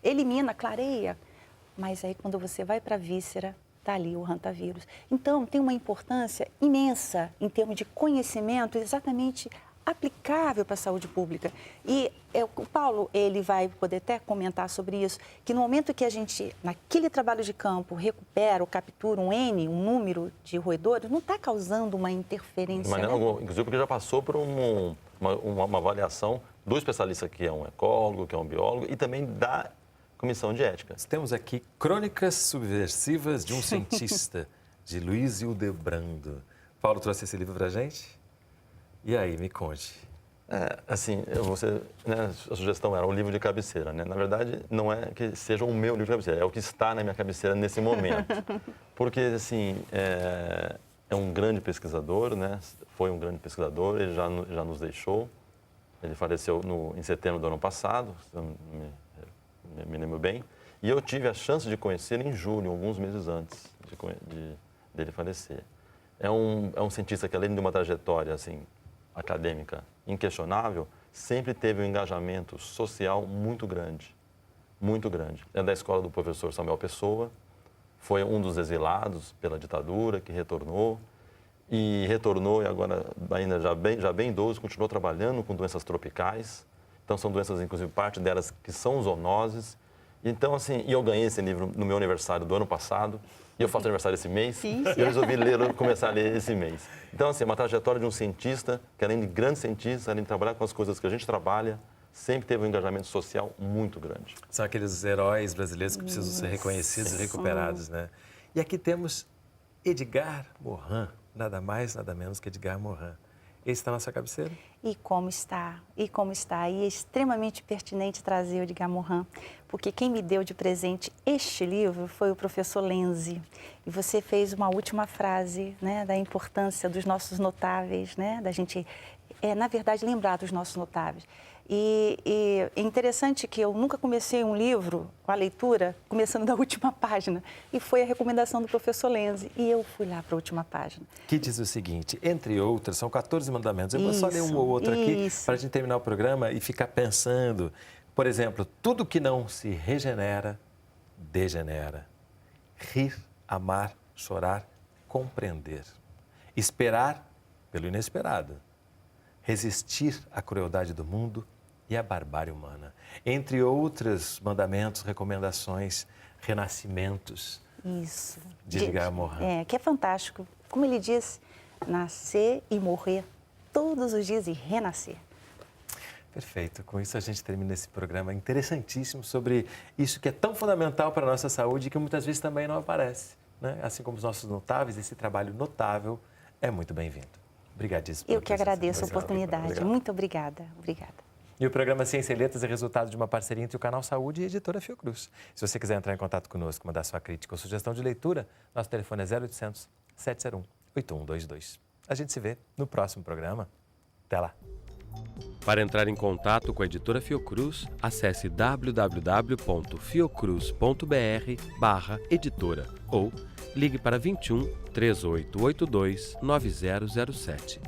elimina, clareia, mas aí quando você vai para a víscera, está ali o hantavírus. Então tem uma importância imensa em termos de conhecimento exatamente aplicável para a saúde pública. E o Paulo, ele vai poder até comentar sobre isso, que no momento que a gente, naquele trabalho de campo, recupera ou captura um número de roedores, não está causando uma interferência. De maneira alguma, inclusive porque já passou por uma avaliação do especialista que é um ecólogo, que é um biólogo, e também da comissão de ética. Temos aqui Crônicas Subversivas de um Cientista, de Luiz Hildebrando. Paulo trouxe esse livro para a gente? E aí, me conte. A sugestão era um livro de cabeceira, né? Na verdade, não é que seja o meu livro de cabeceira, é o que está na minha cabeceira nesse momento. Porque, assim, é um grande pesquisador, né? Foi um grande pesquisador, ele já nos deixou. Ele faleceu em setembro do ano passado, se eu me lembro bem. E eu tive a chance de conhecer em julho, alguns meses antes dele falecer. É um cientista que, além de uma trajetória, assim, acadêmica inquestionável, sempre teve um engajamento social muito grande, muito grande. É da escola do professor Samuel Pessoa, foi um dos exilados pela ditadura, que retornou e agora, ainda já bem idoso, continuou trabalhando com doenças tropicais. Então, são doenças, inclusive, parte delas que são zoonoses. Então, assim, eu ganhei esse livro no meu aniversário do ano passado, e eu faço aniversário esse mês, e eu resolvi começar a ler esse mês. Então, assim, é uma trajetória de um cientista, que além de grande cientista, além de trabalhar com as coisas que a gente trabalha, sempre teve um engajamento social muito grande. São aqueles heróis brasileiros que precisam ser reconhecidos e recuperados, né? E aqui temos Edgar Morin, nada mais, nada menos que Edgar Morin. Esse está na sua cabeceira? E como está. E é extremamente pertinente trazer o Edgar Morin, porque quem me deu de presente este livro foi o professor Lenzi. E você fez uma última frase, né, da importância dos nossos notáveis, né, da gente, na verdade, lembrar dos nossos notáveis. E é interessante que eu nunca comecei um livro com a leitura começando da última página. E foi a recomendação do professor Lenzi. E eu fui lá para a última página. Que diz o seguinte, entre outras, são 14 mandamentos. Eu vou só ler um ou outro aqui para a gente terminar o programa e ficar pensando. Por exemplo, tudo que não se regenera, degenera. Rir, amar, chorar, compreender. Esperar pelo inesperado. Resistir à crueldade do mundo e à barbárie humana. Entre outros mandamentos, recomendações, renascimentos. Isso. De Edgar Morin. Que é fantástico. Como ele diz, nascer e morrer todos os dias e renascer. Perfeito. Com isso a gente termina esse programa interessantíssimo sobre isso que é tão fundamental para a nossa saúde e que muitas vezes também não aparece, né? Assim como os nossos notáveis, esse trabalho notável é muito bem-vindo. Obrigadíssimo. Eu que agradeço a oportunidade. Muito obrigada. Obrigada. E o programa Ciência e Letras é resultado de uma parceria entre o Canal Saúde e a Editora Fiocruz. Se você quiser entrar em contato conosco, mandar sua crítica ou sugestão de leitura, nosso telefone é 0800 701 8122. A gente se vê no próximo programa. Até lá. Para entrar em contato com a Editora Fiocruz, acesse www.fiocruz.br/editora ou ligue para 21 3882 9007.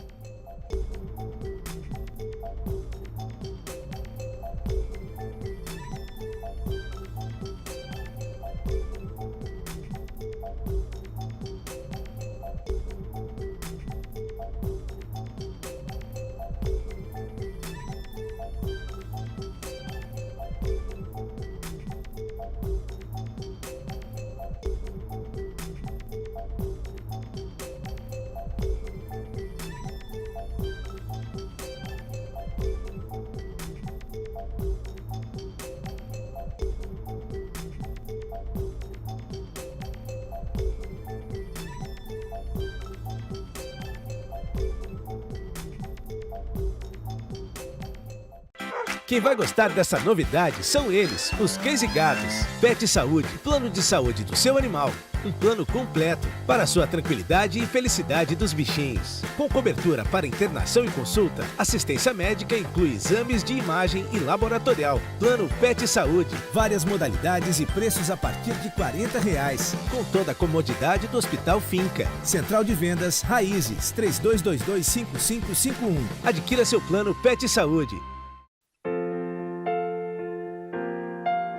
Quem vai gostar dessa novidade são eles, os Case Gatos. Pet Saúde, plano de saúde do seu animal. Um plano completo para a sua tranquilidade e felicidade dos bichinhos. Com cobertura para internação e consulta, assistência médica inclui exames de imagem e laboratorial. Plano Pet Saúde, várias modalidades e preços a partir de R$40. Com toda a comodidade do Hospital Finca. Central de Vendas Raízes, 3222-5551. Adquira seu plano Pet Saúde.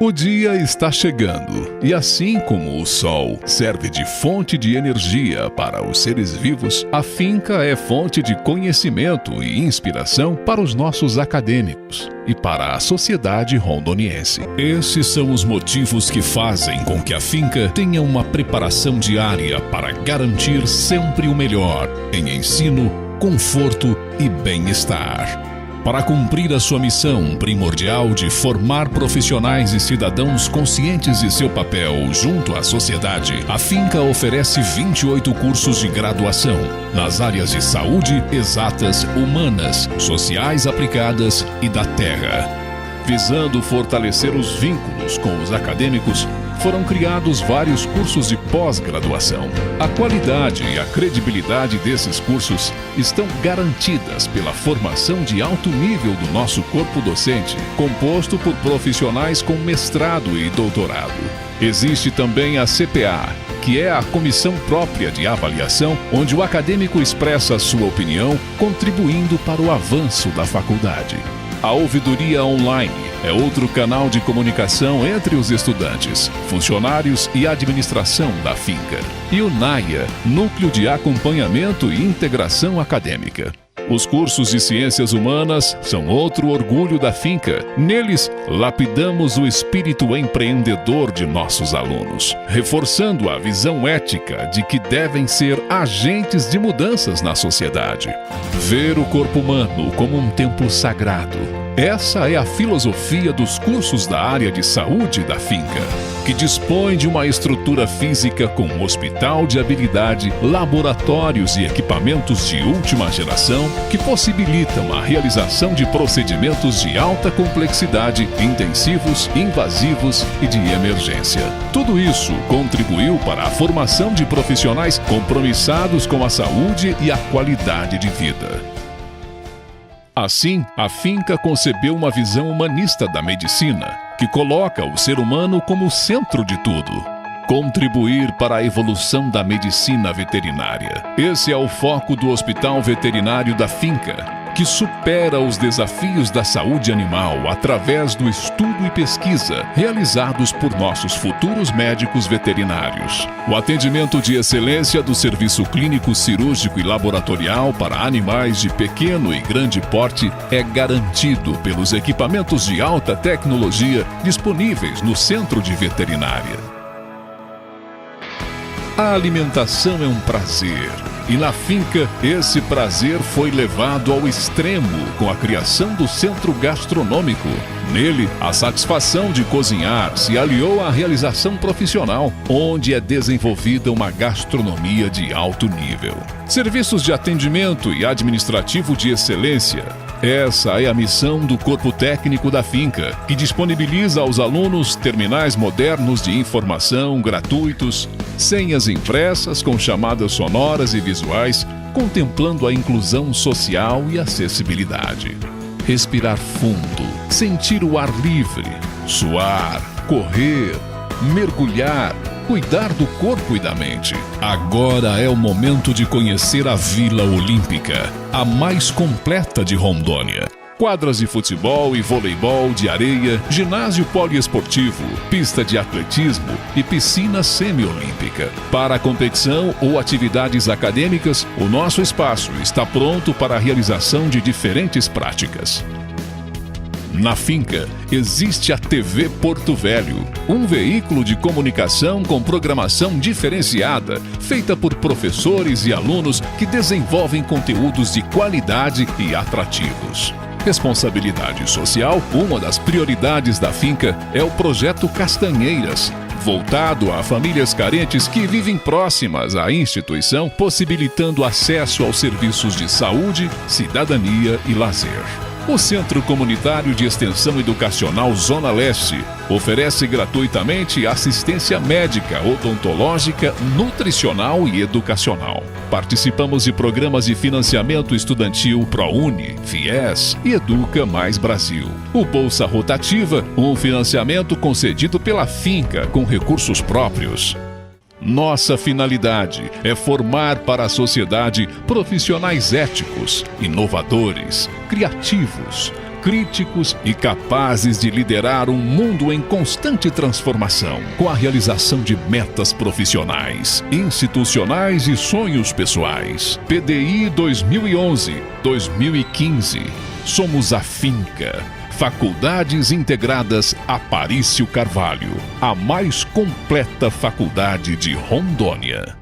O dia está chegando e assim como o sol serve de fonte de energia para os seres vivos, a finca é fonte de conhecimento e inspiração para os nossos acadêmicos e para a sociedade rondoniense. Esses são os motivos que fazem com que a finca tenha uma preparação diária para garantir sempre o melhor em ensino, conforto e bem-estar. Para cumprir a sua missão primordial de formar profissionais e cidadãos conscientes de seu papel junto à sociedade, a finca oferece 28 cursos de graduação nas áreas de saúde, exatas, humanas, sociais aplicadas e da terra. Visando fortalecer os vínculos com os acadêmicos, foram criados vários cursos de pós-graduação. A qualidade e a credibilidade desses cursos estão garantidas pela formação de alto nível do nosso corpo docente, composto por profissionais com mestrado e doutorado. Existe também a CPA, que é a comissão própria de avaliação, onde o acadêmico expressa sua opinião, contribuindo para o avanço da faculdade. A ouvidoria online é outro canal de comunicação entre os estudantes, funcionários e administração da finca. E o NAIA, Núcleo de Acompanhamento e Integração Acadêmica. Os cursos de Ciências Humanas são outro orgulho da finca. Neles, lapidamos o espírito empreendedor de nossos alunos, reforçando a visão ética de que devem ser agentes de mudanças na sociedade. Ver o corpo humano como um templo sagrado. Essa é a filosofia dos cursos da área de saúde da finca, que dispõe de uma estrutura física com um hospital de habilidade, laboratórios e equipamentos de última geração que possibilitam a realização de procedimentos de alta complexidade, intensivos, invasivos e de emergência. Tudo isso contribuiu para a formação de profissionais compromissados com a saúde e a qualidade de vida. Assim, a finca concebeu uma visão humanista da medicina, que coloca o ser humano como o centro de tudo. Contribuir para a evolução da medicina veterinária. Esse é o foco do Hospital Veterinário da Finca, que supera os desafios da saúde animal através do estudo e pesquisa realizados por nossos futuros médicos veterinários. O atendimento de excelência do serviço clínico, cirúrgico e laboratorial para animais de pequeno e grande porte é garantido pelos equipamentos de alta tecnologia disponíveis no Centro de Veterinária. A alimentação é um prazer. E na Finca, esse prazer foi levado ao extremo com a criação do Centro Gastronômico. Nele, a satisfação de cozinhar se aliou à realização profissional, onde é desenvolvida uma gastronomia de alto nível. Serviços de atendimento e administrativo de excelência. Essa é a missão do corpo técnico da Finca, que disponibiliza aos alunos terminais modernos de informação gratuitos, senhas impressas com chamadas sonoras e visuais, contemplando a inclusão social e acessibilidade. Respirar fundo, sentir o ar livre, suar, correr, mergulhar, cuidar do corpo e da mente. Agora é o momento de conhecer a Vila Olímpica, a mais completa de Rondônia. Quadras de futebol e voleibol de areia, ginásio poliesportivo, pista de atletismo e piscina semiolímpica. Para a competição ou atividades acadêmicas, o nosso espaço está pronto para a realização de diferentes práticas. Na Finca, existe a TV Porto Velho, um veículo de comunicação com programação diferenciada, feita por professores e alunos que desenvolvem conteúdos de qualidade e atrativos. Responsabilidade social, uma das prioridades da Finca é o projeto Castanheiras, voltado a famílias carentes que vivem próximas à instituição, possibilitando acesso aos serviços de saúde, cidadania e lazer. O Centro Comunitário de Extensão Educacional Zona Leste oferece gratuitamente assistência médica, odontológica, nutricional e educacional. Participamos de programas de financiamento estudantil ProUni, FIES e Educa Mais Brasil. O Bolsa Rotativa, um financiamento concedido pela Finca com recursos próprios. Nossa finalidade é formar para a sociedade profissionais éticos, inovadores, criativos, críticos e capazes de liderar um mundo em constante transformação, com a realização de metas profissionais, institucionais e sonhos pessoais. PDI 2011-2015. Somos a Finca. Faculdades Integradas Aparício Carvalho, a mais completa faculdade de Rondônia.